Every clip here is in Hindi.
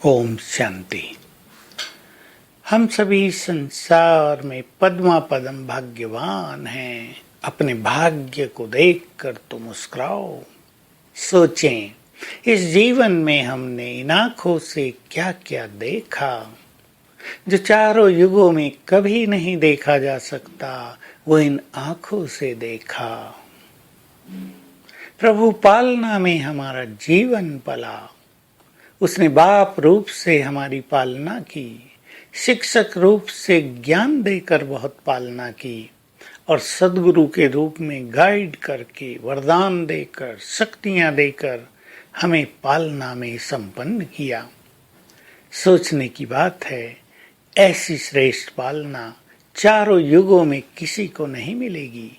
ओम शांति। हम सभी संसार में पद्मा पदम भाग्यवान हैं। अपने भाग्य को देखकर तो मुस्कुराओ। सोचें, इस जीवन में हमने इन आंखों से क्या क्या देखा जो चारों युगों में कभी नहीं देखा जा सकता। वो इन आंखों से देखा। प्रभु पालना में हमारा जीवन पला। उसने बाप रूप से हमारी पालना की, शिक्षक रूप से ज्ञान देकर बहुत पालना की, और सद्गुरु के रूप में गाइड करके वरदान देकर शक्तियां देकर हमें पालना में संपन्न किया। सोचने की बात है, ऐसी श्रेष्ठ पालना चारों युगों में किसी को नहीं मिलेगी।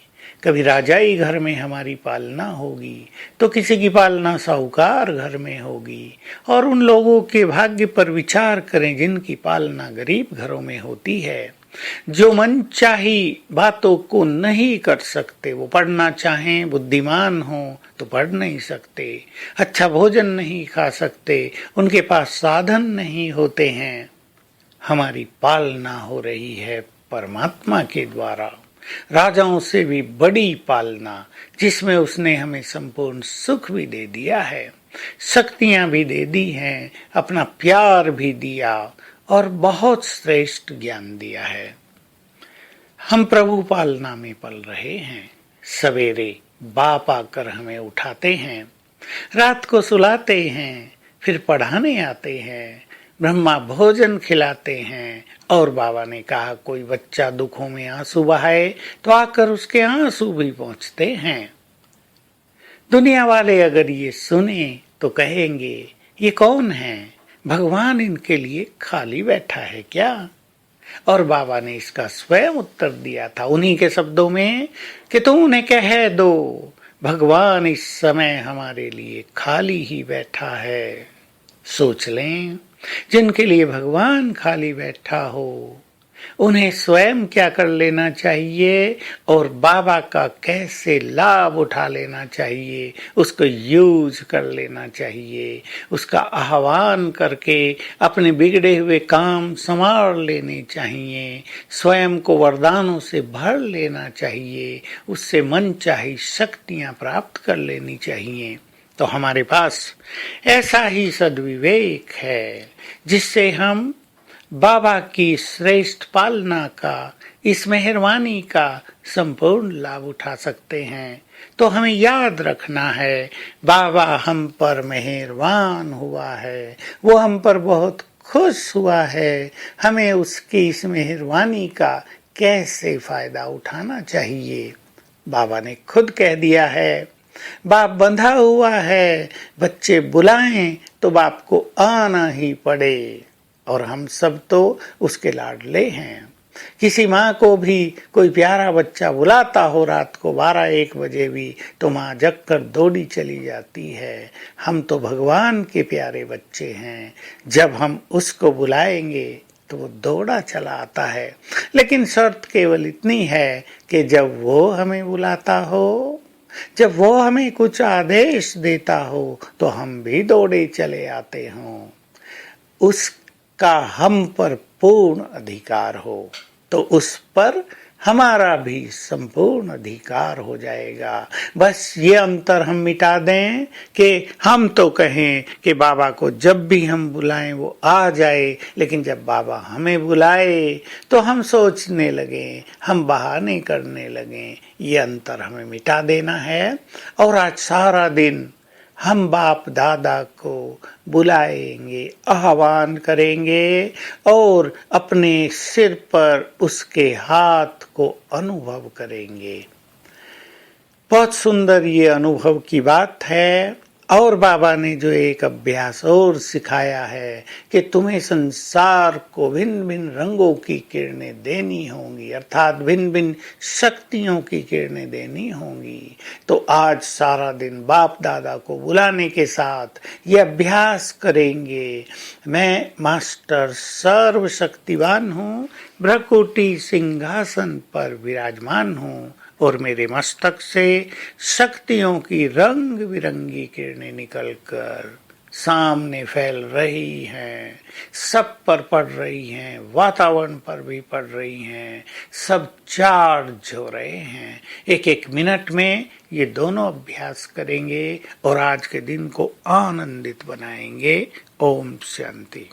कभी राजाई घर में हमारी पालना होगी तो किसी की पालना साहूकार घर में होगी। और उन लोगों के भाग्य पर विचार करें जिनकी पालना गरीब घरों में होती है, जो मनचाही बातों को नहीं कर सकते। वो पढ़ना चाहें, बुद्धिमान हो तो पढ़ नहीं सकते, अच्छा भोजन नहीं खा सकते, उनके पास साधन नहीं होते हैं। हमारी पालना हो रही है परमात्मा के द्वारा, राजाओं से भी बड़ी पालना, जिसमें उसने हमें संपूर्ण सुख भी दे दिया है, शक्तियां भी दे दी हैं, अपना प्यार भी दिया और बहुत श्रेष्ठ ज्ञान दिया है। हम प्रभु पालना में पल रहे हैं। सवेरे बाप आकर हमें उठाते हैं, रात को सुलाते हैं, फिर पढ़ाने आते हैं, ब्रह्मा भोजन खिलाते हैं। और बाबा ने कहा, कोई बच्चा दुखों में आंसू बहाए तो आकर उसके आंसू भी पहुंचते हैं। दुनिया वाले अगर ये सुने तो कहेंगे, ये कौन है? भगवान इनके लिए खाली बैठा है क्या? और बाबा ने इसका स्वयं उत्तर दिया था उन्हीं के शब्दों में कि तुम उन्हें कह दो, भगवान इस समय हमारे लिए खाली ही बैठा है। सोच लें, जिनके लिए भगवान खाली बैठा हो, उन्हें स्वयं क्या कर लेना चाहिए और बाबा का कैसे लाभ उठा लेना चाहिए, उसको यूज कर लेना चाहिए, उसका आह्वान करके अपने बिगड़े हुए काम संवार लेने चाहिए, स्वयं को वरदानों से भर लेना चाहिए, उससे मनचाही शक्तियां प्राप्त कर लेनी चाहिए। तो हमारे पास ऐसा ही सद्विवेक है जिससे हम बाबा की श्रेष्ठ पालना का, इस मेहरबानी का संपूर्ण लाभ उठा सकते हैं। तो हमें याद रखना है, बाबा हम पर मेहरबान हुआ है, वो हम पर बहुत खुश हुआ है। हमें उसकी इस मेहरबानी का कैसे फायदा उठाना चाहिए। बाबा ने खुद कह दिया है, बाप बंधा हुआ है, बच्चे बुलाएं तो बाप को आना ही पड़े। और हम सब तो उसके लाडले हैं। किसी माँ को भी कोई प्यारा बच्चा बुलाता हो रात को 12-1 बजे भी, तो माँ जग कर दौड़ी चली जाती है। हम तो भगवान के प्यारे बच्चे हैं, जब हम उसको बुलाएंगे तो वो दौड़ा चला आता है। लेकिन शर्त केवल इतनी है कि जब वो हमें बुलाता हो, जब वो हमें कुछ आदेश देता हो, तो हम भी दौड़े चले आते हों। उसका हम पर पूर्ण अधिकार हो तो उस पर हमारा भी संपूर्ण अधिकार हो जाएगा। बस ये अंतर हम मिटा दें कि हम तो कहें कि बाबा को जब भी हम बुलाएं वो आ जाए, लेकिन जब बाबा हमें बुलाए तो हम सोचने लगें, हम बहाने करने लगें। ये अंतर हमें मिटा देना है। और आज सारा दिन हम बाप दादा को बुलाएंगे, आह्वान करेंगे और अपने सिर पर उसके हाथ को अनुभव करेंगे। बहुत सुंदर ये अनुभव की बात है। और बाबा ने जो एक अभ्यास और सिखाया है कि तुम्हें संसार को भिन्न भिन्न रंगों की किरणें देनी होंगी, अर्थात भिन्न भिन्न शक्तियों की किरणें देनी होंगी। तो आज सारा दिन बाप दादा को बुलाने के साथ ये अभ्यास करेंगे, मैं मास्टर सर्वशक्तिवान हूँ, भ्रकुटी सिंहासन पर विराजमान हूँ और मेरे मस्तक से शक्तियों की रंग बिरंगी किरणें निकलकर सामने फैल रही हैं, सब पर पड़ रही हैं, वातावरण पर भी पड़ रही हैं, सब चार्ज हो रहे हैं। एक एक मिनट में ये दोनों अभ्यास करेंगे और आज के दिन को आनंदित बनाएंगे। ओम शांति।